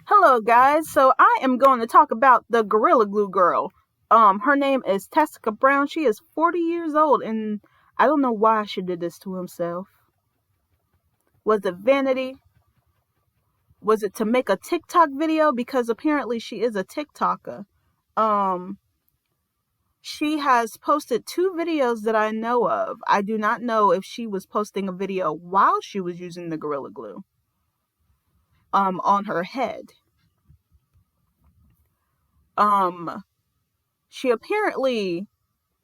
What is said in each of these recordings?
Hello, guys. So I am going to talk about the Gorilla Glue girl. Her name is Tessica Brown. She is 40 years old, and I don't know why she did this to himself. Was it vanity? Was it to make a TikTok video? Because apparently she is a TikToker. Um, she has posted two videos that I know of. I do not know if she was posting a video while she was using the Gorilla Glue on her head. Um, she apparently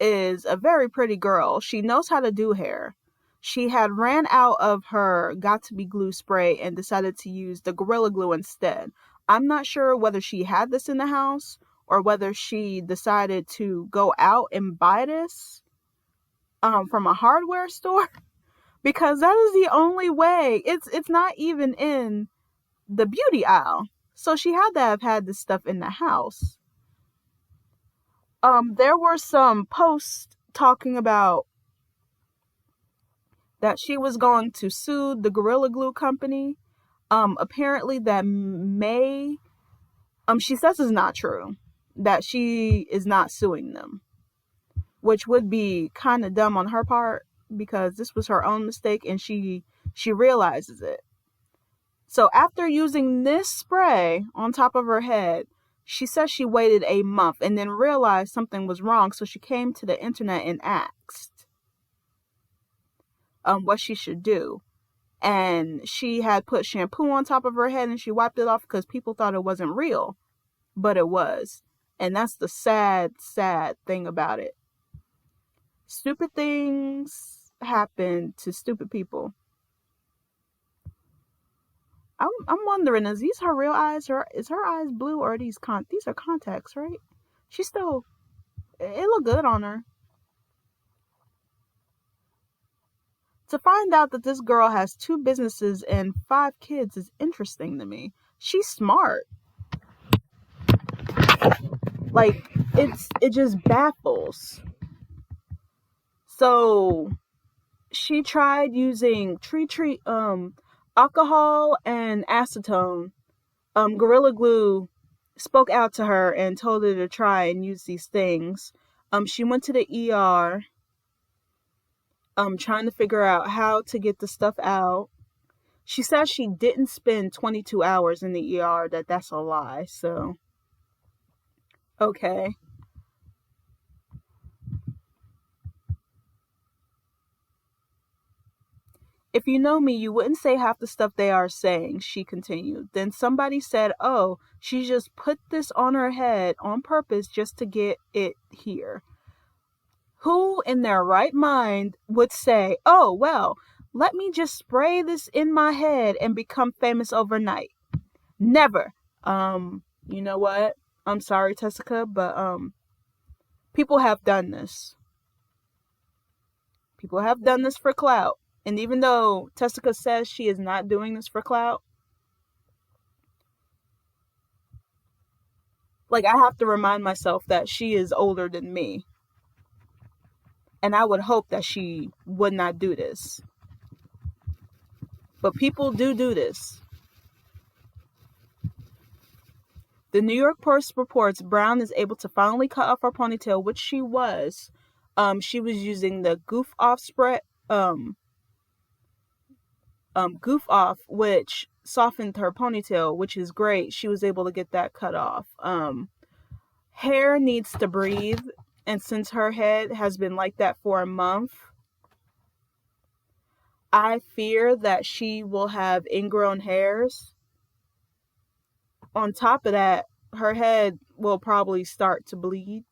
is a very pretty girl. She knows how to do hair. She had ran out of her Got to Be Glue spray and decided to use the Gorilla Glue instead. I'm not sure whether she had this in the house or whether she decided to go out and buy this from a hardware store because that is the only way. It's not even in the beauty aisle. So she had to have had this stuff in the house. There were some posts talking about that she was going to sue the Gorilla Glue company. Apparently that she says is not true. That she is not suing them, which would be kind of dumb on her part because this was her own mistake and she realizes it. So after using this spray on top of her head, she says she waited a month and then realized something was wrong, so she came to the internet and asked what she should do. And she had put shampoo on top of her head and she wiped it off because people thought it wasn't real, but it was. And that's the sad thing about it. Stupid things happen to stupid people. I'm wondering, is these her real eyes? Or is her eyes blue, or are these are contacts, right? She still, it looked good on her. To find out that this girl has two businesses and five kids is interesting to me. She's smart. Like, it just baffles. So she tried using tree alcohol and acetone. Gorilla Glue spoke out to her and told her to try and use these things. She went to the ER, trying to figure out how to get the stuff out. She says she didn't spend 22 hours in the ER, that's a lie. So, okay. If you know me, you wouldn't say half the stuff they are saying, she continued. Then somebody said, oh, she just put this on her head on purpose just to get it here. Who in their right mind would say, oh, well, let me just spray this in my head and become famous overnight? Never. You know what? I'm sorry, Tessica, but people have done this. People have done this for clout. And even though Tessica says she is not doing this for clout, like, I have to remind myself that she is older than me. And I would hope that she would not do this. But people do this. The New York Post reports Brown is able to finally cut off her ponytail, which she was. She was using the Goof Off spread, Goof Off, which softened her ponytail, which is great. She was able to get that cut off. Hair needs to breathe, and since her head has been like that for a month, I fear that she will have ingrown hairs. On top of that, her head will probably start to bleed.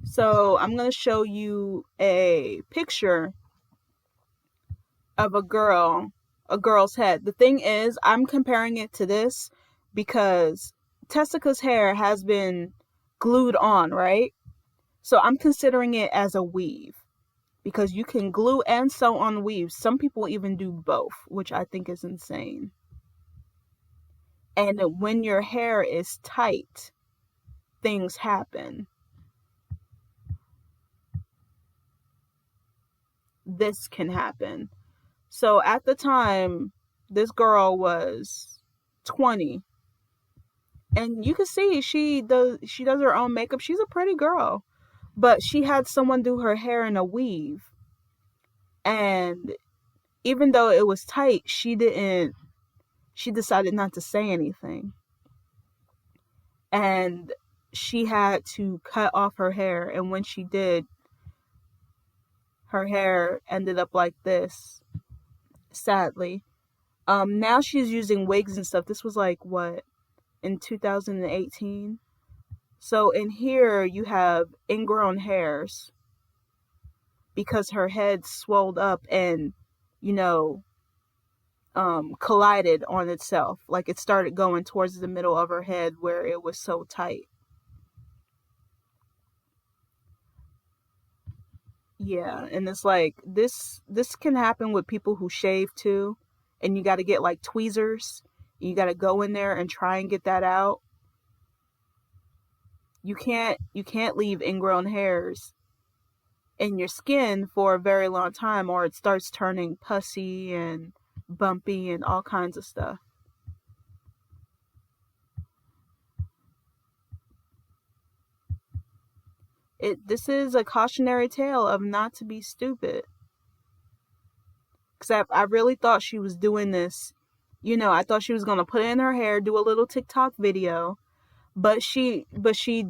So I'm going to show you a picture of a girl's head. The thing is, I'm comparing it to this because Tessica's hair has been glued on, right? So I'm considering it as a weave because you can glue and sew on weaves. Some people even do both, which I think is insane. And when your hair is tight, things happen. This can happen. So at the time This girl was 20, and you can see she does her own makeup. She's a pretty girl, but she had someone do her hair in a weave, and even though it was tight, she decided not to say anything, and she had to cut off her hair, and when she did, her hair ended up like this, sadly. Now she's using wigs and stuff. This was like what, in 2018? So in here you have ingrown hairs because her head swelled up and, you know, collided on itself. Like it started going towards the middle of her head where it was so tight. Yeah, and it's like this can happen with people who shave too, and you got to get like tweezers. You got to go in there and try and get that out. You can't leave ingrown hairs in your skin for a very long time or it starts turning pussy and bumpy and all kinds of stuff. This is a cautionary tale of not to be stupid. Except I really thought she was doing this. I thought she was gonna put it in her hair, do a little TikTok video, but she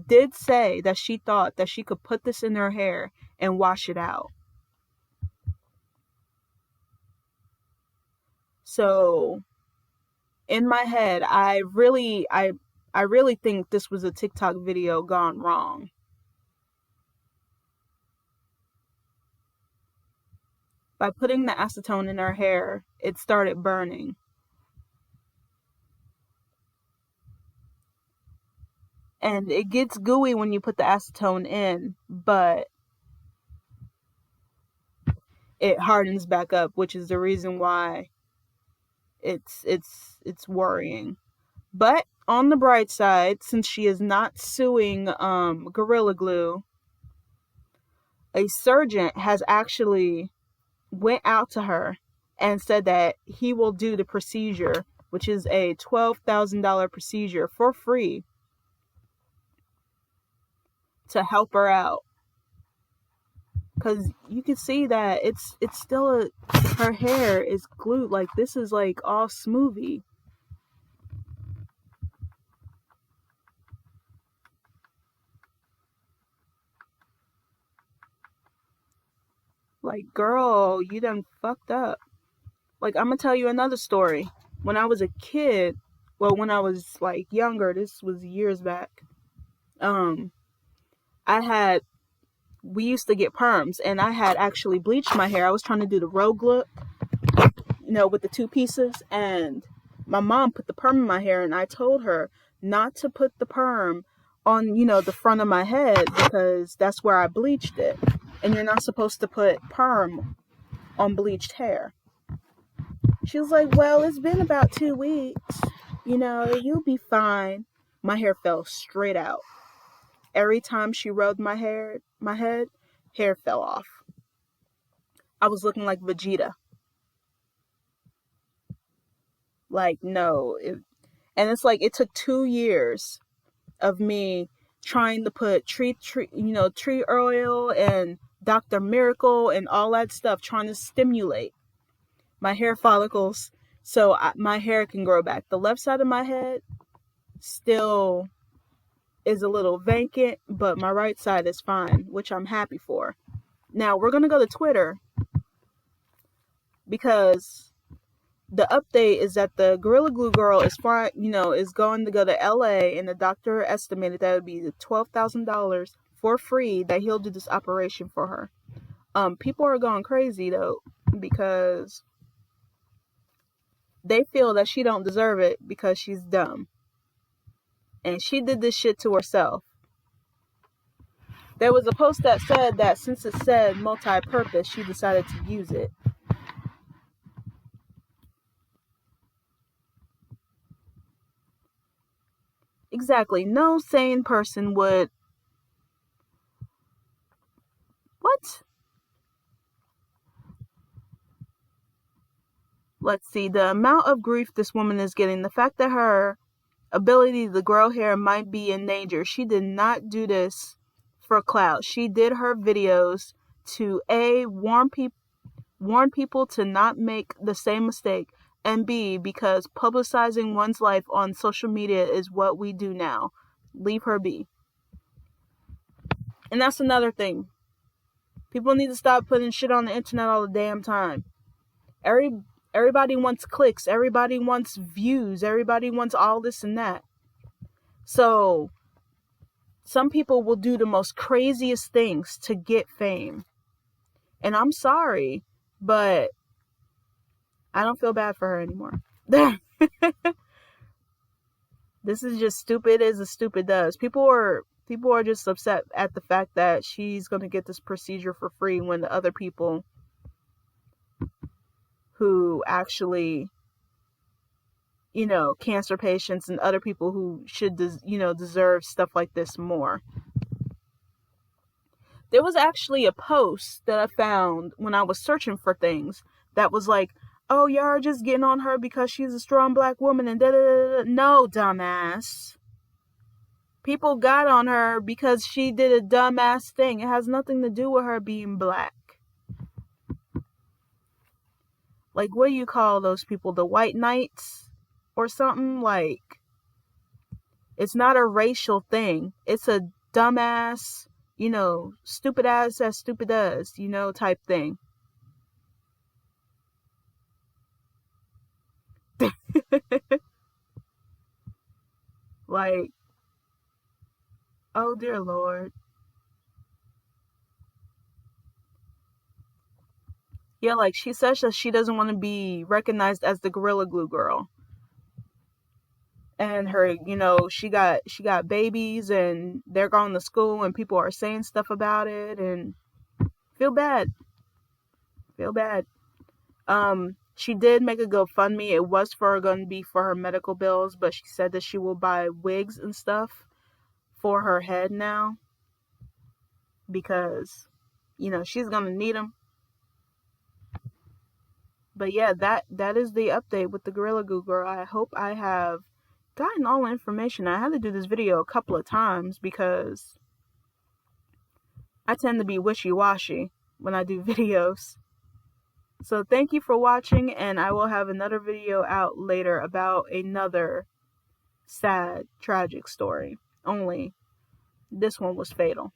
did say that she thought that she could put this in her hair and wash it out. So in my head, I really think this was a TikTok video gone wrong. By putting the acetone in her hair, it started burning. And it gets gooey when you put the acetone in, but it hardens back up, which is the reason why it's worrying. But on the bright side, since she is not suing Gorilla Glue, a surgeon has actually went out to her and said that he will do the procedure, which is a $12,000 procedure for free to help her out. Cause you can see that it's still her hair is glued. Like this is like all smoothie. Like girl, you done fucked up. Like I'm gonna tell you another story. When I was a kid, well, when I was like younger, this was years back. Um, I had we used to get perms, and I had actually bleached my hair. I was trying to do the rogue look, with the two pieces, and my mom put the perm in my hair, and I told her not to put the perm on, the front of my head because that's where I bleached it, and you're not supposed to put perm on bleached hair. She was like, well, it's been about 2 weeks. You'll be fine. My hair fell straight out. Every time she rubbed my head, hair fell off. I was looking like Vegeta. Like, no. And it's like, it took 2 years of me trying to put tree oil and Dr. Miracle and all that stuff, trying to stimulate my hair follicles so my hair can grow back. The left side of my head still is a little vacant, but my right side is fine, which I'm happy for. Now we're gonna go to Twitter because the update is that the Gorilla Glue girl is fine, is going to go to LA, and the doctor estimated that it would be $12,000 for free that he'll do this operation for her. People are going crazy though because they feel that she don't deserve it because she's dumb. And she did this shit to herself. There was a post that said that since it said multi-purpose, she decided to use it. Exactly. No sane person would. What? let's see, the amount of grief this woman is getting, the fact that her ability to grow hair might be in danger. She did not do this for clout. She did her videos to A, warn people to not make the same mistake, and B, because publicizing one's life on social media is what we do now. Leave her be. And that's another thing. People need to stop putting shit on the internet all the damn time. Everybody wants clicks. Everybody wants views. Everybody wants all this and that. So, some people will do the most craziest things to get fame. And I'm sorry, but I don't feel bad for her anymore. This is just stupid as a stupid does. People are just upset at the fact that she's going to get this procedure for free when the other people who actually, cancer patients and other people who should, deserve stuff like this more. There was actually a post that I found when I was searching for things that was like, oh, y'all are just getting on her because she's a strong black woman and da-da-da-da. No, dumbass. People got on her because she did a dumbass thing. It has nothing to do with her being black. Like, what do you call those people? The white knights or something? Like, it's not a racial thing. It's a dumbass, stupid ass as stupid does, type thing. Like, oh dear Lord. Yeah, like she says that she doesn't want to be recognized as the Gorilla Glue girl. And her, she got babies and they're going to school and people are saying stuff about it and feel bad. She did make a GoFundMe. It was going to be for her medical bills, but she said that she will buy wigs and stuff for her head now because, she's going to need them. But yeah, that is the update with the Gorilla Glue girl. I hope I have gotten all the information. I had to do this video a couple of times because I tend to be wishy-washy when I do videos. So thank you for watching, and I will have another video out later about another sad, tragic story. Only this one was fatal.